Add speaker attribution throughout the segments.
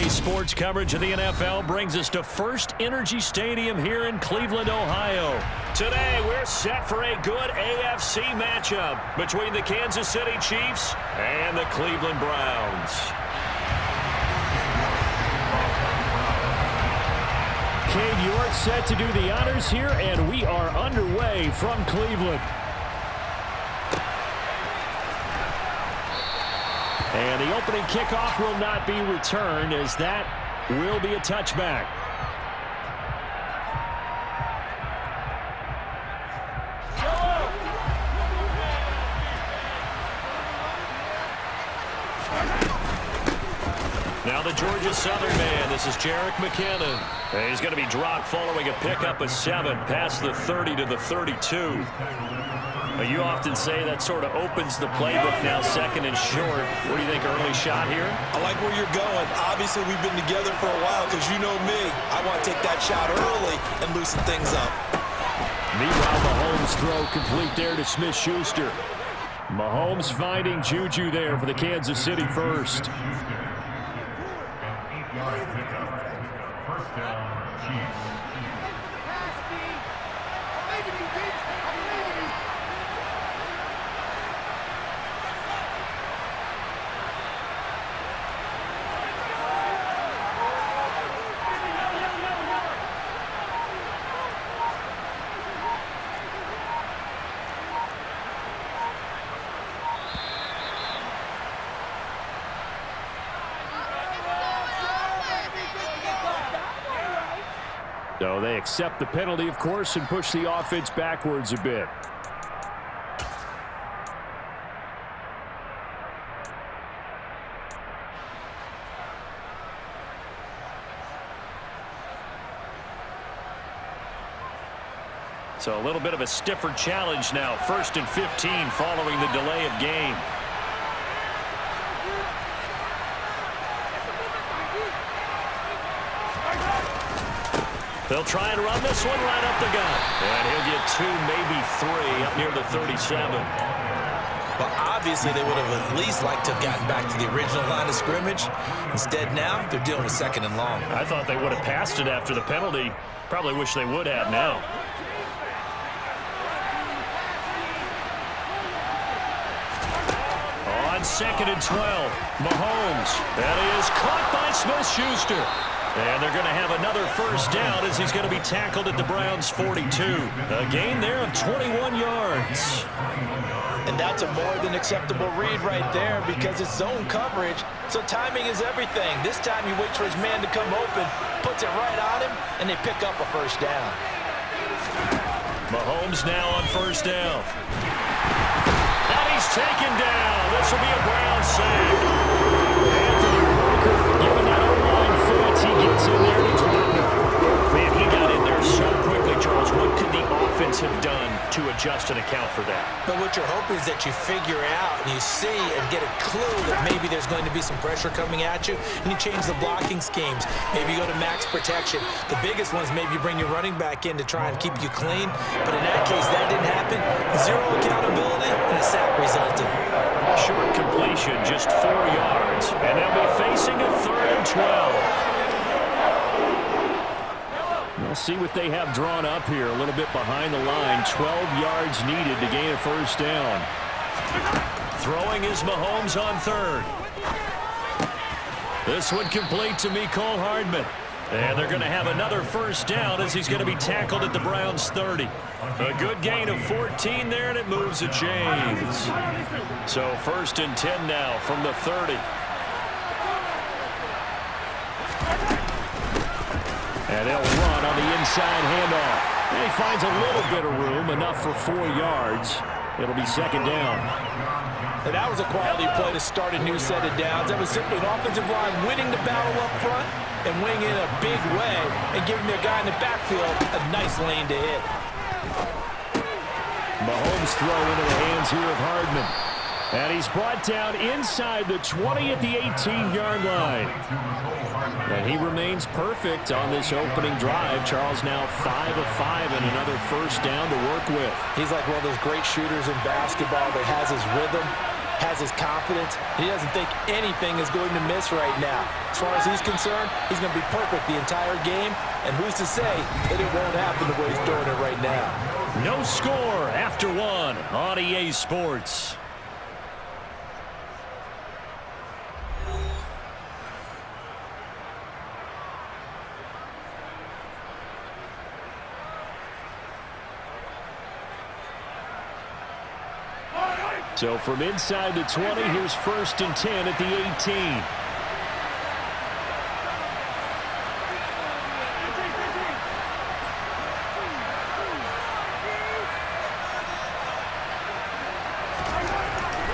Speaker 1: Daily sports coverage of the NFL brings us to First Energy Stadium here in Cleveland, Ohio. Today, we're set for a good AFC matchup between the Kansas City Chiefs and the Cleveland Browns. Cade, you're set to do the honors here, and we are underway from Cleveland. And the opening kickoff will not be returned, as that will be a touchback. Now the Georgia Southern man, this is Jerick McKinnon. And he's going to be dropped following a pickup of 7 past the 30 to the 32. You often say that sort of opens the playbook now, second and short. What do you think, early shot here?
Speaker 2: I like where you're going. Obviously, we've been together for a while because you know me. I want to take that shot early and loosen things up.
Speaker 1: Meanwhile, Mahomes' throw complete there to Smith-Schuster. Mahomes finding Juju there for the Kansas City first. First down, Chiefs. So they accept the penalty, of course, and push the offense backwards a bit. So a little bit of a stiffer challenge now. 1st and 15 following the delay of game. They'll try and run this one right up the gut. And he'll get 2, maybe 3 up near the 37.
Speaker 2: Well, obviously, they would have at least liked to have gotten back to the original line of scrimmage. Instead, now, they're dealing with 2nd and long.
Speaker 1: I thought they would have passed it after the penalty. Probably wish they would have now. On 2nd and 12, Mahomes. That is caught by Smith-Schuster. And they're going to have another first down as he's going to be tackled at the Browns' 42. A gain there of 21 yards.
Speaker 2: And that's a more than acceptable read right there because it's zone coverage, so timing is everything. This time he waits for his man to come open, puts it right on him, and they pick up a first down.
Speaker 1: Mahomes now on first down. And he's taken down. This will be a Browns sack. Anthony Walker giving that O-line fits. He gets in there to drop it. Man, he got in there so quickly, Charles. What could the offense have done to adjust and account for that?
Speaker 2: But what you're hoping is that you figure out and you see and get a clue that maybe there's going to be some pressure coming at you, and you change the blocking schemes. Maybe you go to max protection. The biggest one is maybe you bring your running back in to try and keep you clean. But in that case, that didn't happen. 0 accountability, and a sack resulted.
Speaker 1: Short completion, just 4 yards. And they'll be facing a 3rd and 12. We'll see what they have drawn up here. A little bit behind the line. 12 yards needed to gain a first down. Throwing is Mahomes on 3rd. This one complete to Mecole Hardman. And they're going to have another first down as he's going to be tackled at the Browns' 30. A good gain of 14 there, and it moves the chains. So 1st and 10 now from the 30. And they'll run on the inside handoff. And he finds a little bit of room, enough for 4 yards. It'll be 2nd down.
Speaker 2: And that was a quality play to start a new set of downs. That was simply an offensive line winning the battle up front and winning in a big way and giving their guy in the backfield a nice lane to hit.
Speaker 1: Mahomes throw into the hands here of Hardman. And he's brought down inside the 20 at the 18-yard line. And he remains perfect on this opening drive. Charles now 5 of 5 and another first down to work with.
Speaker 2: He's like one of those great shooters in basketball that has his rhythm, has his confidence, and he doesn't think anything is going to miss right now. As far as he's concerned, he's going to be perfect the entire game, and who's to say that it won't happen the way he's throwing it right now.
Speaker 1: No score after one on EA Sports. So from inside the 20, here's 1st and 10 at the 18.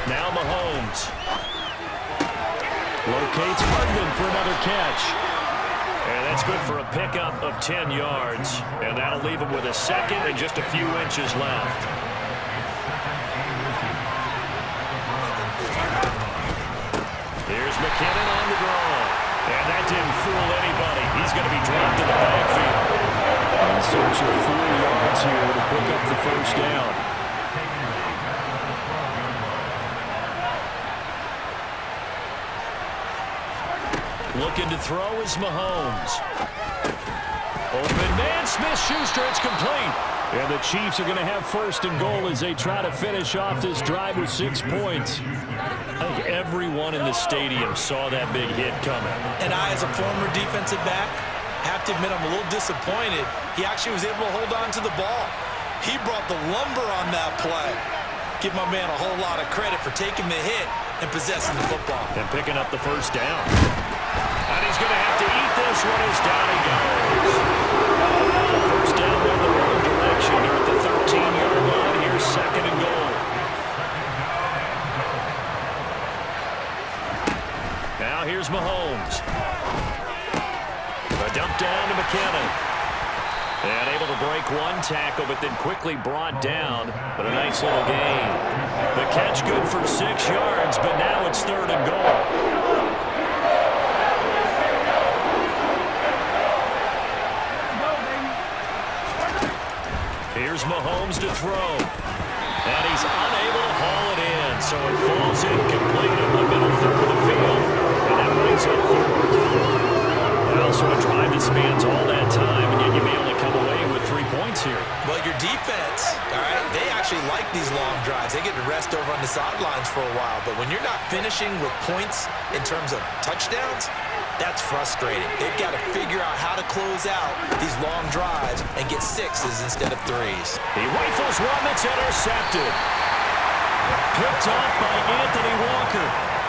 Speaker 1: Now Mahomes. Locates Hardman for another catch. And that's good for a pickup of 10 yards. And that'll leave him with a second and just a few inches left. Here's McKinnon on the draw. And that didn't fool anybody. He's going to be dropped in the backfield. In search of 4 yards here to pick up the first down. Looking to throw is Mahomes. Open man, Smith-Schuster, it's complete. And the Chiefs are going to have 1st and goal as they try to finish off this drive with 6 points. I think everyone in the stadium saw that big hit coming.
Speaker 2: And I, as a former defensive back, have to admit I'm a little disappointed. He actually was able to hold on to the ball. He brought the lumber on that play. Give my man a whole lot of credit for taking the hit and possessing the football.
Speaker 1: And picking up the first down. And he's going to have to eat this one as down he goes. So first down in the wrong direction. They're at the 13-yard line. Here's 2nd and goal. Now here's Mahomes. A dump down to McKinnon. And able to break one tackle, but then quickly brought down. But a nice little gain. The catch good for 6 yards, but now it's 3rd and goal. Here's Mahomes to throw. And he's unable to haul it in. So it falls incomplete in the middle third of the field. And that brings up 4th. Well, so a drive that spans all that time, and yet you may only come away with 3 points here.
Speaker 2: Well, your defense, all right, they actually like these long drives. They get to rest over on the sidelines for a while. But when you're not finishing with points in terms of touchdowns, that's frustrating. They've got to figure out how to close out these long drives and get 6s instead of 3s.
Speaker 1: He rifles one that's intercepted. Picked off by Anthony Walker.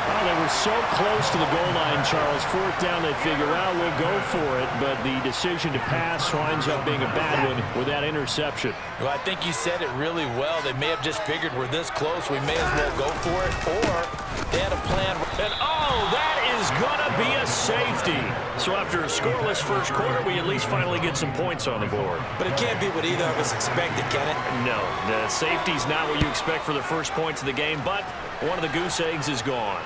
Speaker 1: Oh, they were so close to the goal line, Charles. 4th down, they figure out we'll go for it, but the decision to pass winds up being a bad one with that interception.
Speaker 2: Well, I think you said it really well. They may have just figured we're this close, we may as well go for it, or they had a plan.
Speaker 1: And oh, that is going to be a safety. So after a scoreless first quarter, we at least finally get some points on the board.
Speaker 2: But it can't be what either of us expected, can it?
Speaker 1: No, the safety's not what you expect for the first points of the game, but one of the goose eggs is gone.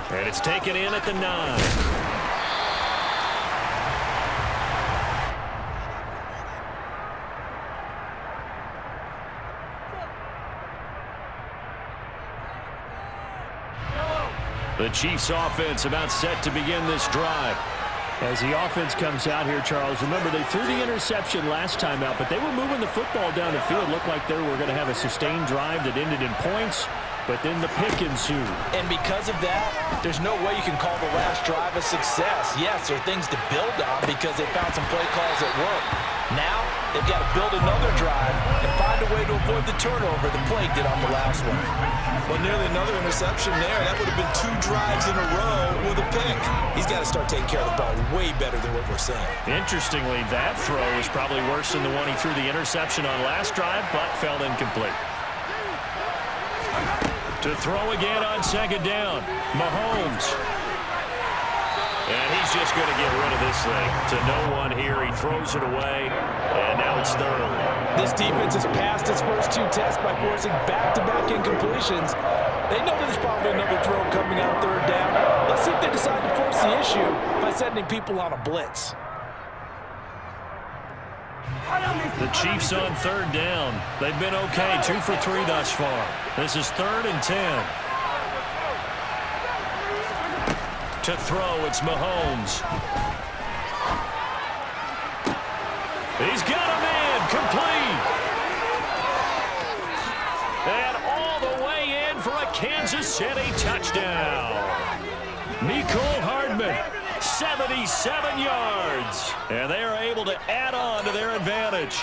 Speaker 1: And it's taken in at the 9. The Chiefs offense about set to begin this drive. As the offense comes out here, Charles, remember they threw the interception last time out, but they were moving the football down the field. Looked like they were going to have a sustained drive that ended in points, but then the pick ensued.
Speaker 2: And because of that, there's no way you can call the last drive a success. Yes, there are things to build on because they found some play calls that work. Now, they've got to build another drive and find a way to avoid the turnover the play did on the last one. Well, nearly another interception there. That would have been 2 drives in a row with a pick. He's got to start taking care of the ball way better than what we're saying. Interestingly, that throw was probably worse than the one he threw the interception on last drive, but fell incomplete. To throw again on 2nd down, Mahomes. And he's just going to get rid of this thing to no one here. He throws it away, and now it's 3rd. This defense has passed its first 2 tests by forcing back-to-back incompletions. They know there's probably another throw coming on 3rd down. Let's see if they decide to force the issue by sending people on a blitz.
Speaker 1: The Chiefs on third down. They've been okay, 2 for 3 thus far. This is 3rd and 10. To throw, it's Mahomes. He's got him in, complete. And all the way in for a Kansas City touchdown. Mecole Hardman, 77 yards. And they are able to add on to their advantage.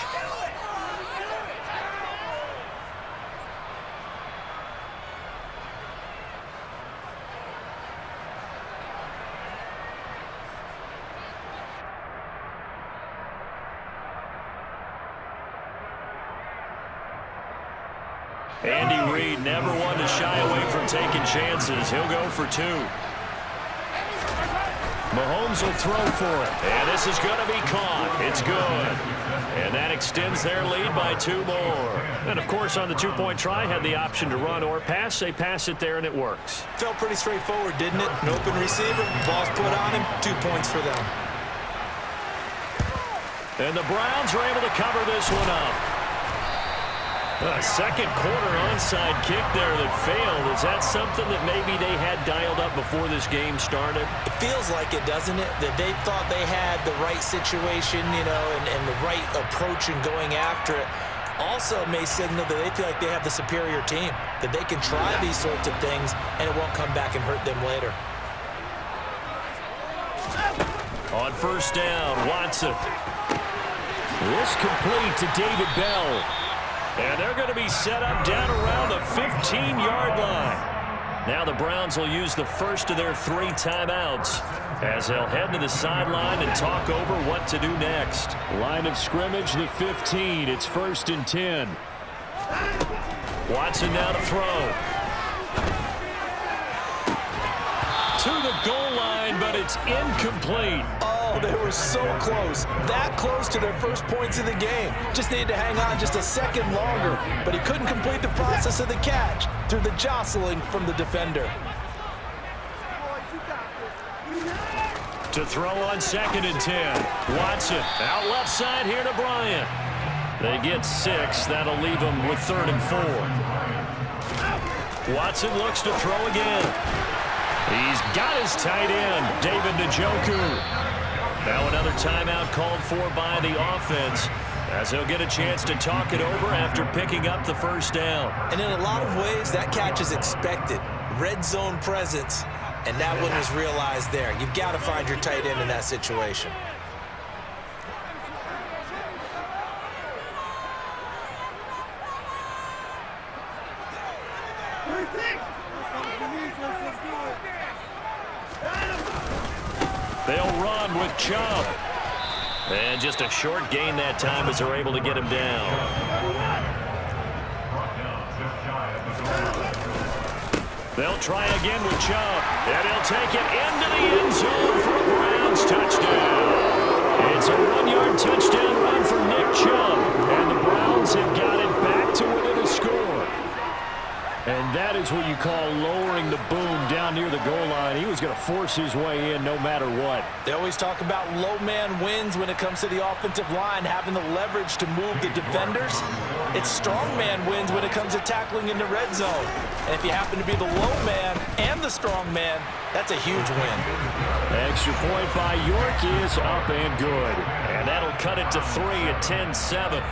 Speaker 1: Andy Reid never one to shy away from taking chances. He'll go for 2. Mahomes will throw for it. And this is going to be caught. It's good. And that extends their lead by 2 more. And, of course, on the 2-point try, had the option to run or pass. They pass it there, and it works.
Speaker 2: Felt pretty straightforward, didn't it? An open receiver, ball's put on him, 2 points for them.
Speaker 1: And the Browns are able to cover this one up. A second quarter onside kick there that failed. Is that something that maybe they had dialed up before this game started?
Speaker 2: It feels like it, doesn't it? That they thought they had the right situation, you know, and the right approach in going after it. Also may signal that they feel like they have the superior team, that they can try these sorts of things and it won't come back and hurt them later.
Speaker 1: On first down, Watson. This complete to David Bell. And they're going to be set up down around the 15-yard line. Now the Browns will use the first of their 3 timeouts as they'll head to the sideline and talk over what to do next. Line of scrimmage, the 15. It's 1st and 10. Watson now to throw. To the goal line, but it's incomplete.
Speaker 2: Oh, they were so close. That close to their first points of the game. Just needed to hang on just a second longer, but he couldn't complete the process of the catch through the jostling from the defender.
Speaker 1: To throw on 2nd and 10. Watson out left side here to Bryant. They get 6. That'll leave them with 3rd and 4. Watson looks to throw again. He's got his tight end, David Njoku. Now another timeout called for by the offense as they'll get a chance to talk it over after picking up the first down.
Speaker 2: And in a lot of ways, that catch is expected. Red zone presence, and that one was realized there. You've got to find your tight end in that situation.
Speaker 1: They'll run with Chubb. And just a short gain that time as they're able to get him down. They'll try again with Chubb. And he'll take it into the end zone for a Browns touchdown. It's a 1-yard touchdown run for Nick Chubb. And the Browns have got it back to within a score. And that is what you call lowering the boom down near the goal line. He was going to force his way in no matter what.
Speaker 2: They always talk about low man wins when it comes to the offensive line, having the leverage to move the defenders. It's strong man wins when it comes to tackling in the red zone. And if you happen to be the low man and the strong man, that's a huge win.
Speaker 1: Extra point by York is up and good. And that'll cut it to 3 at 10-7.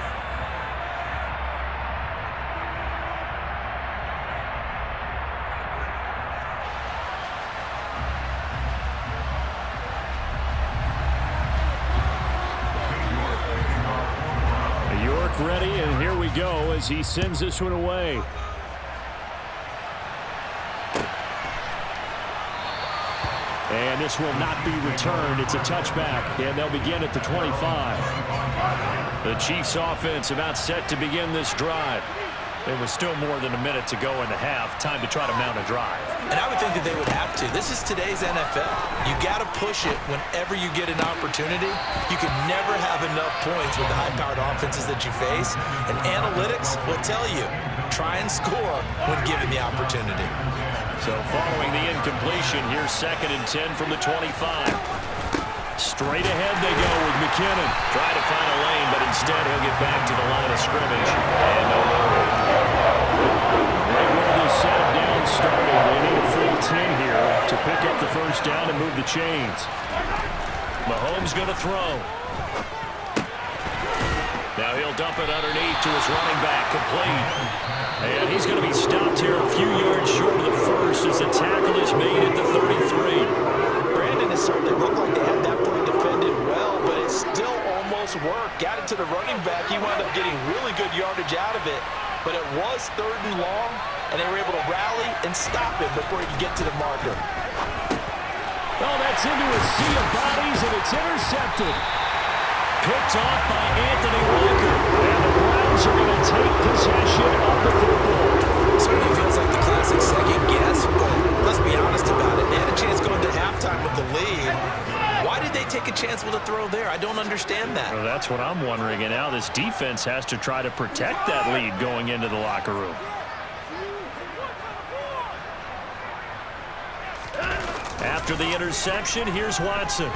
Speaker 1: Ready, and here we go as he sends this one away. And this will not be returned. It's a touchback, and they'll begin at the 25. The Chiefs offense about set to begin this drive. It was still more than a minute to go in the half. Time to try to mount a drive.
Speaker 2: And I would think that they would have to. This is today's NFL. You got to push it whenever you get an opportunity. You can never have enough points with the high-powered offenses that you face. And analytics will tell you, try and score when given the opportunity.
Speaker 1: So following the incompletion, here's 2nd and 10 from the 25. Straight ahead they go with McKinnon. Trying to find a lane, but instead he'll get back to the line of scrimmage. And no worry. Right where this set of downs started, they need a full 10 here to pick up the first down and move the chains. Mahomes going to throw. Now he'll dump it underneath to his running back, complete. And he's going to be stopped here a few yards short of the first as the tackle is made at the 33.
Speaker 2: Brandon, it certainly looked like they had that play defended well, but it still almost worked. Got it to the running back. He wound up getting really good yardage out of it, but it was 3rd and long, and they were able to rally and stop him before he could get to the marker.
Speaker 1: Oh, that's into a sea of bodies, and it's intercepted. Picked off by Anthony Walker. And the Browns are going to take possession of the football.
Speaker 2: Certainly feels like the classic second guess, but let's be honest about it. They had a chance going to halftime with the lead. Why did they take a chance with a throw there? I don't understand that.
Speaker 1: Well, that's what I'm wondering. And now this defense has to try to protect that lead going into the locker room. After the interception, here's Watson.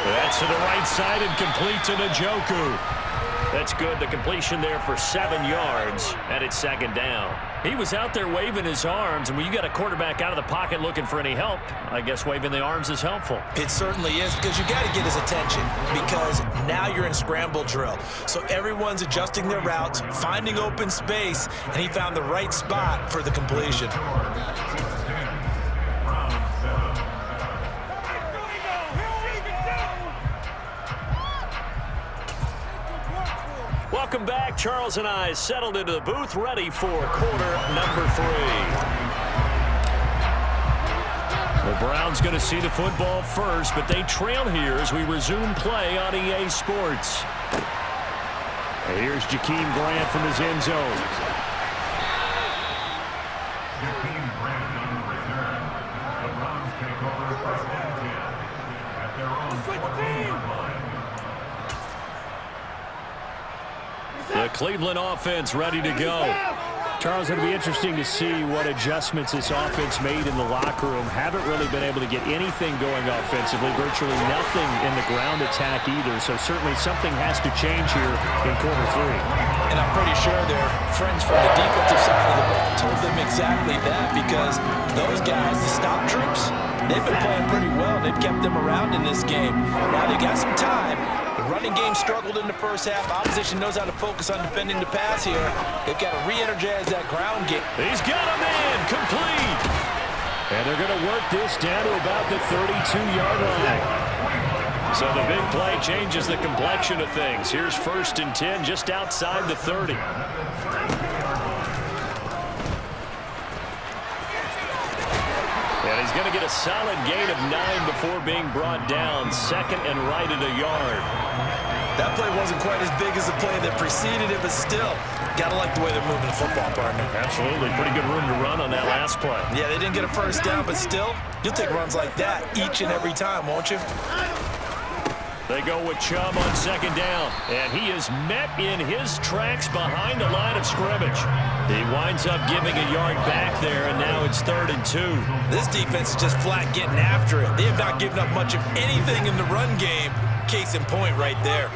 Speaker 1: That's to the right side and complete to Njoku. That's good. The completion there for 7 yards, and it's 2nd down. He was out there waving his arms, and when you got a quarterback out of the pocket looking for any help, I guess waving the arms is helpful.
Speaker 2: It certainly is, because you got to get his attention, because now you're in scramble drill. So everyone's adjusting their routes, finding open space, and he found the right spot for the completion.
Speaker 1: Welcome back. Charles and I settled into the booth, ready for quarter number 3. The Browns going to see the football first, but they trail here as we resume play on EA Sports. And here's Jakeem Grant from his end zone.
Speaker 3: Jakeem Grant on the return. The Browns take over first and 10 at their own 14-yard line.
Speaker 1: The Cleveland offense ready to go. Charles, it'll be interesting to see what adjustments this offense made in the locker room. Haven't really been able to get anything going offensively, virtually nothing in the ground attack either. So certainly something has to change here in quarter 3.
Speaker 2: And I'm pretty sure their friends from the defensive side of the ball told them exactly that, because those guys, the stop troops, they've been playing pretty well. They've kept them around in this game. Now they got some time. The running game struggled in the first half. Opposition knows how to focus on defending the pass here. They've got to re-energize that ground game.
Speaker 1: He's got a man, complete. And they're going to work this down to about the 32-yard line. So the big play changes the complexion of things. Here's 1st and 10 just outside the 30. And he's going to get a solid gain of 9 before being brought down. 2nd and right at a yard.
Speaker 2: That play wasn't quite as big as the play that preceded it, but still, got to like the way they're moving the football, partner.
Speaker 1: Absolutely. Pretty good room to run on that last play.
Speaker 2: Yeah, they didn't get a first down, but still, you'll take runs like that each and every time, won't you?
Speaker 1: They go with Chubb on 2nd down, and he is met in his tracks behind the line of scrimmage. He winds up giving a yard back there, and now it's 3rd and 2.
Speaker 2: This defense is just flat getting after it. They have not given up much of anything in the run game. Case in point right there.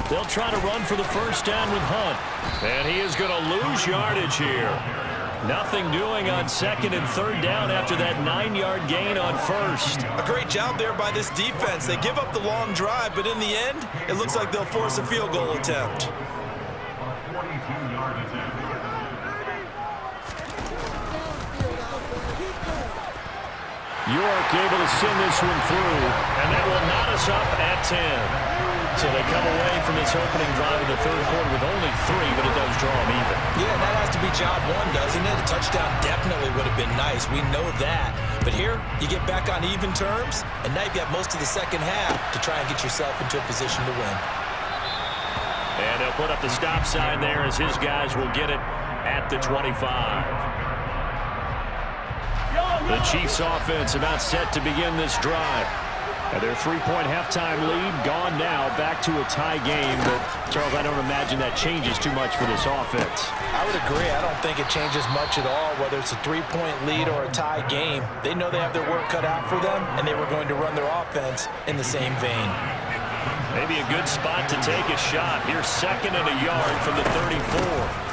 Speaker 1: They'll try to run for the first down with Hunt, and he is going to lose yardage here. Nothing doing on 2nd and 3rd down after that 9-yard gain on 1st.
Speaker 2: A great job there by this defense. They give up the long drive, but in the end, it looks like they'll force a field goal attempt.
Speaker 3: 42-yard attempt.
Speaker 1: York able to send this one through, and that will knot us up at 10. So they come away from this opening drive in the 3rd quarter with only 3, but it does draw them even.
Speaker 2: Yeah, that has to be job 1, doesn't it? A touchdown definitely would have been nice. We know that. But here, you get back on even terms, and now you've got most of the second half to try and get yourself into a position to win.
Speaker 1: And they'll put up the stop sign there as his guys will get it at the 25. The Chiefs offense about set to begin this drive. And their three-point halftime lead gone now, back to a tie game. But, Charles, I don't imagine that changes too much for this offense.
Speaker 2: I would agree. I don't think it changes much at all, whether it's a three-point lead or a tie game. They know they have their work cut out for them, and they were going to run their offense in the same vein.
Speaker 1: Maybe a good spot to take a shot. Here's second and a yard from the 34.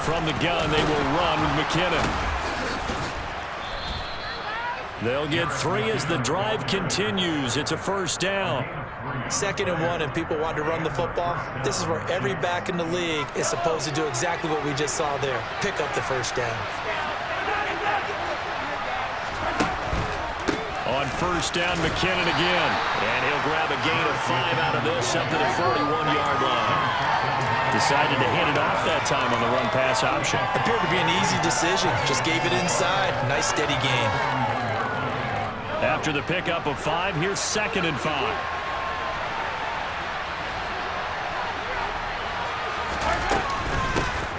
Speaker 1: From the gun, they will run with McKinnon. They'll get 3 as the drive continues. It's a first down.
Speaker 2: 2nd and 1, and people want to run the football. This is where every back in the league is supposed to do exactly what we just saw there. Pick up the first down.
Speaker 1: On first down, McKinnon again. And he'll grab a gain of 5 out of this up to the 41-yard line. Decided to hand it off that time on the run-pass option.
Speaker 2: Appeared to be an easy decision. Just gave it inside. Nice, steady gain.
Speaker 1: After the pickup of 5, here's 2nd and 5.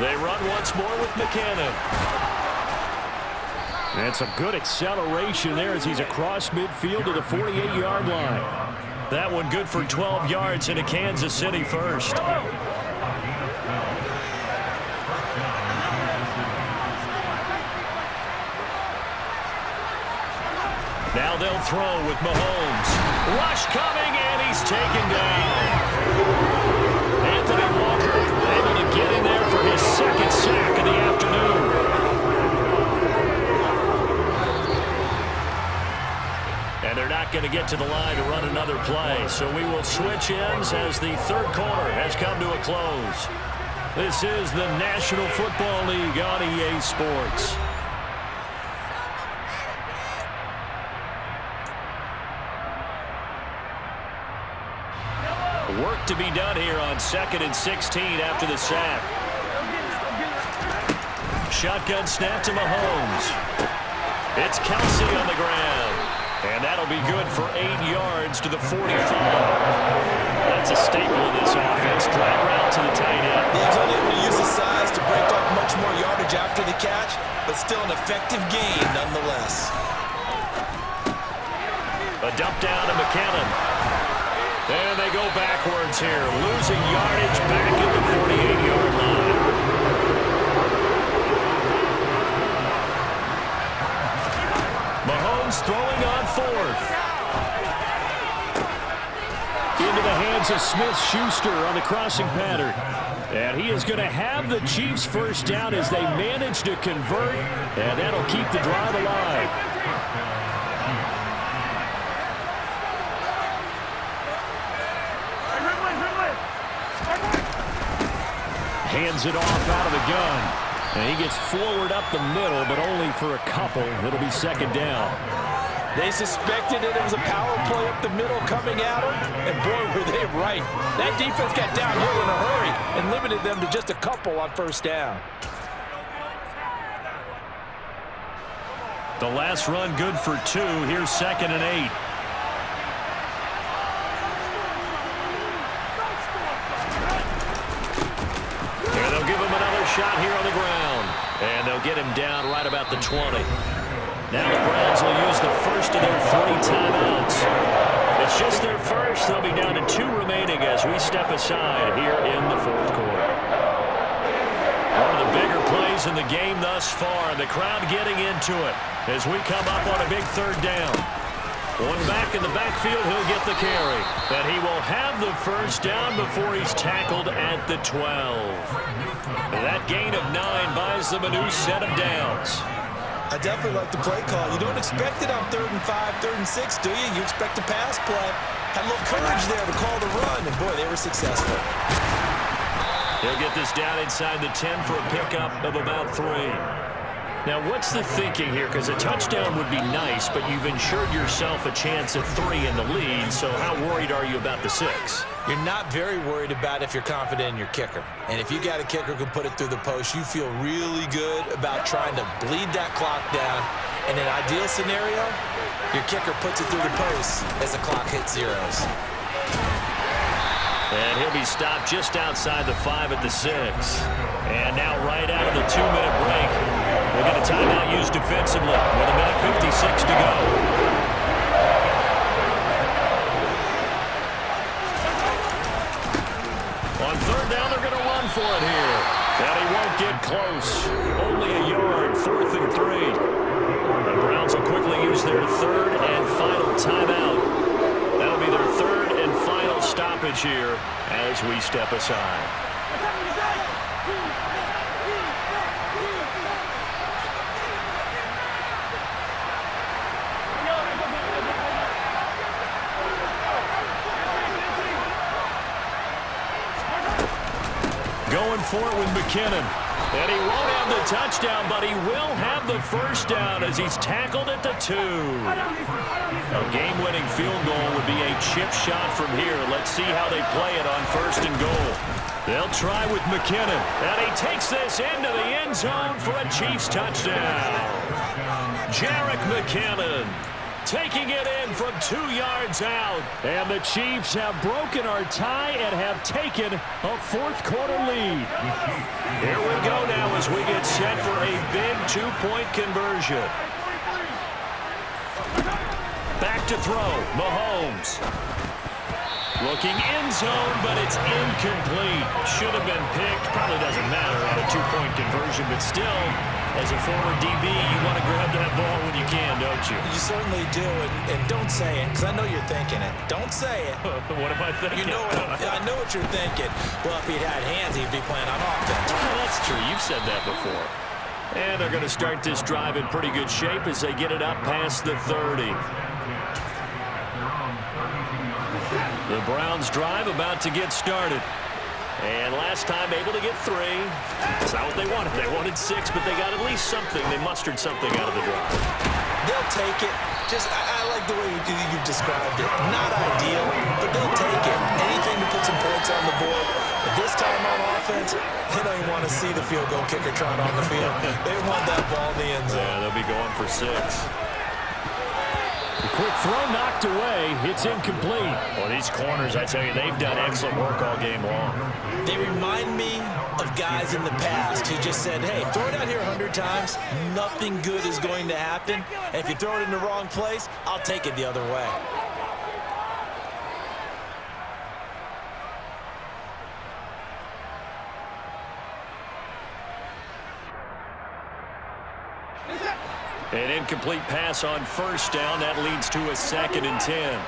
Speaker 1: They run once more with McKinnon. And some good acceleration there as he's across midfield to the 48-yard line. That one good for 12 yards into Kansas City first. Now they'll throw with Mahomes. Rush coming, and he's taken down. Anthony Walker able to get in there for his 2nd sack of the afternoon. And they're not going to get to the line to run another play. So we will switch ends as the 3rd quarter has come to a close. This is the National Football League on EA Sports. Work to be done here on 2nd and 16 after the sack. Shotgun snap to Mahomes. It's Kelsey on the ground. And that'll be good for 8 yards to the 45. That's a staple of this offense. Drag route to the tight end.
Speaker 2: He's unable to use his size to break off much more yardage after the catch, but still an effective gain nonetheless.
Speaker 1: A dump down to McKinnon. And they go backwards here, losing yardage back at the 48-yard line. Mahomes throwing on 4th. Into the hands of Smith-Schuster on the crossing pattern. And he is going to have the Chiefs first down as they manage to convert, and that'll keep the drive alive. Hands it off out of the gun. And he gets forward up the middle, but only for a couple. It'll be 2nd down.
Speaker 2: They suspected it was a power play up the middle coming at them, and boy, were they right. That defense got downhill in a hurry and limited them to just a couple on first down.
Speaker 1: The last run good for 2. Here's 2nd and 8. Shot here on the ground. And they'll get him down right about the 20. Now the Browns will use the first of their 3 timeouts. It's just their first. They'll be down to 2 remaining as we step aside here in the 4th quarter. One of the bigger plays in the game thus far. The crowd getting into it as we come up on a big 3rd down. One back in the backfield, he'll get the carry. And he will have the first down before he's tackled at the 12. That gain of 9 buys them a new set of downs.
Speaker 2: I definitely like the play call. You don't expect it on 3rd and 5, 3rd and 6, do you? You expect a pass play. Had a little courage there to call the run, and boy, they were successful.
Speaker 1: He'll get this down inside the 10 for a pickup of about 3. Now, what's the thinking here? Because a touchdown would be nice, but you've ensured yourself a chance at 3 in the lead, so how worried are you about the 6?
Speaker 2: You're not very worried about if you're confident in your kicker. And if you got a kicker who can put it through the post, you feel really good about trying to bleed that clock down. In an ideal scenario, your kicker puts it through the post as the clock hits zeros.
Speaker 1: And he'll be stopped just outside the 5 at the 6. And now right out of the 2-minute break, we'll get a timeout used defensively with 1:56 to go. going for it here. And he won't get close. Only a yard, 4th and 3. The Browns will quickly use their 3rd and final timeout. That'll be their 3rd and final stoppage here as we step aside. Going for it with McKinnon. And he won't have the touchdown, but he will have the first down as he's tackled at the 2. A game-winning field goal would be a chip shot from here. Let's see how they play it on 1st and goal. They'll try with McKinnon. And he takes this into the end zone for a Chiefs touchdown. Jerick McKinnon taking it in from 2 yards out. And the Chiefs have broken our tie and have taken a 4th quarter lead. Here we go now as we get set for a big 2-point conversion. Back to throw, Mahomes. Looking end zone, but it's incomplete. Should have been picked. Probably doesn't matter on a 2-point conversion, but still, as a former DB, you want to grab that ball when you can, don't you?
Speaker 2: You certainly do, and don't say it, because I know you're thinking it. Don't say it.
Speaker 1: What am I thinking?
Speaker 2: You know I know what you're thinking. Well, if he'd had hands, he'd be playing on offense.
Speaker 1: Well, that's true. You've said that before. And they're going to start this drive in pretty good shape as they get it up past the 30. The Browns drive about to get started. And last time able to get 3. That's not what they wanted. They wanted 6, but they got at least something. They mustered something out of the drive.
Speaker 2: They'll take it. I like the way you've described it. Not ideal, but they'll take it. Anything to put some points on the board. But this time on offense, they don't even want to see the field goal kicker trot on the field. They want that ball in the end zone.
Speaker 1: Yeah, they'll be going for 6. Quick throw knocked away. It's incomplete. Well, these corners, I tell you, they've done excellent work all game long.
Speaker 2: They remind me of guys in the past who just said, hey, throw it out here 100 times. Nothing good is going to happen. And if you throw it in the wrong place, I'll take it the other way.
Speaker 1: An incomplete pass on 1st down. That leads to a 2nd and 10.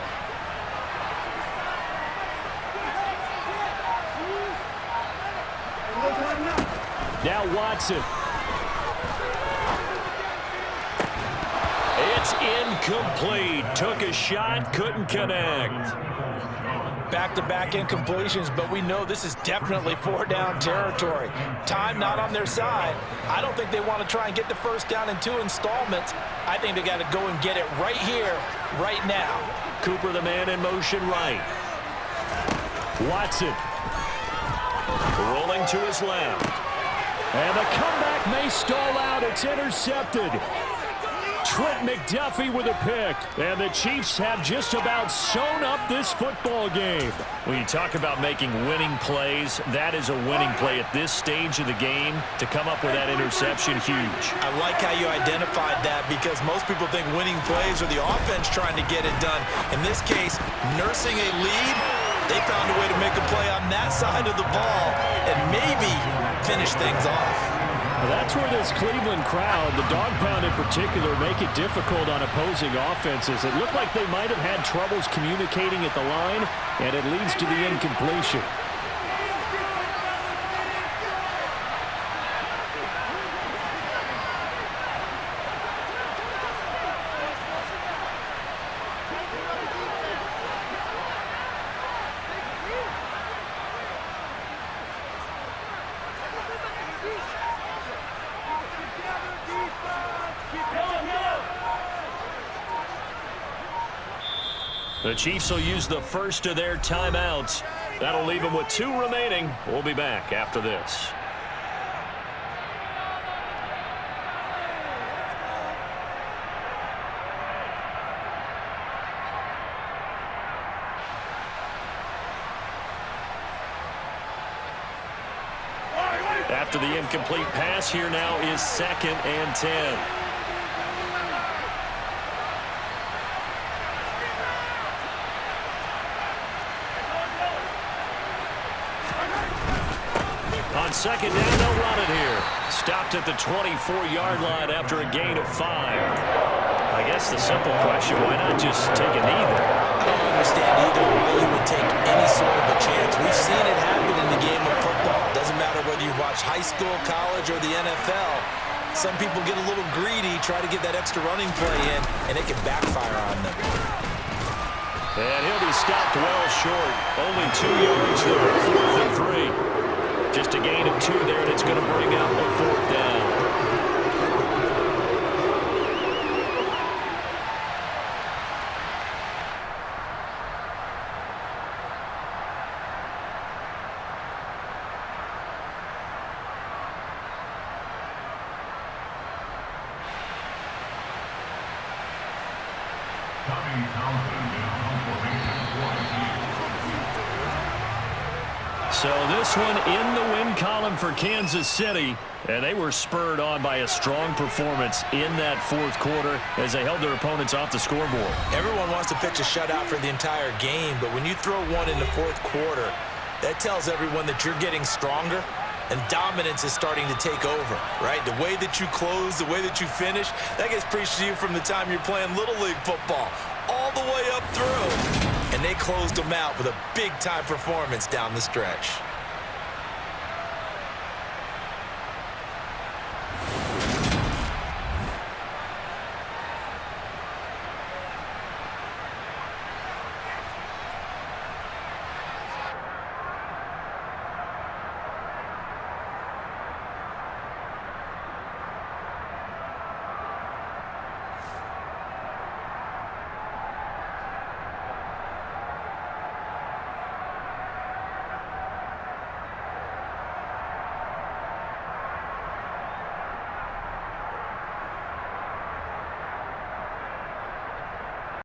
Speaker 1: Now Watson. It's incomplete. Took a shot, couldn't connect.
Speaker 2: Back-to-back incompletions, but we know this is definitely 4-down territory. Time not on their side. I don't think they want to try and get the first down in 2 installments. I think they got to go and get it right here, right now.
Speaker 1: Cooper, the man in motion right. Watson. Rolling to his left. And the comeback may stall out. It's intercepted. Trent McDuffie with a pick. And the Chiefs have just about sewn up this football game. When you talk about making winning plays, that is a winning play at this stage of the game. To come up with that interception, huge.
Speaker 2: I like how you identified that because most people think winning plays are the offense trying to get it done. In this case, nursing a lead, they found a way to make a play on that side of the ball and maybe finish things off.
Speaker 1: Well, that's where this Cleveland crowd, the dog pound in particular, make it difficult on opposing offenses. It looked like they might have had troubles communicating at the line, and it leads to the incompletion. The Chiefs will use the first of their timeouts. That'll leave them with 2 remaining. We'll be back after this. After the incomplete pass, here now is 2nd and 10. On second down, they'll run it here. Stopped at the 24-yard line after a gain of 5. I guess the simple question, why not just take a knee there?
Speaker 2: I don't understand either why you would take any sort of a chance. We've seen it happen in the game of football. Doesn't matter whether you watch high school, college, or the NFL. Some people get a little greedy, try to get that extra running play in, and it can backfire on them.
Speaker 1: And he'll be stopped well short. Only 2 yards there, 4th and 3. Just a gain of 2 there, and it's going to bring out a 4th down. So this one in the win column for Kansas City, and they were spurred on by a strong performance in that 4th quarter as they held their opponents off the scoreboard.
Speaker 2: Everyone wants to pitch a shutout for the entire game, but when you throw one in the 4th quarter, that tells everyone that you're getting stronger and dominance is starting to take over, right? The way that you close, the way that you finish, that gets preached to you from the time you're playing Little League football all the way up through. And they closed them out with a big-time performance down the stretch.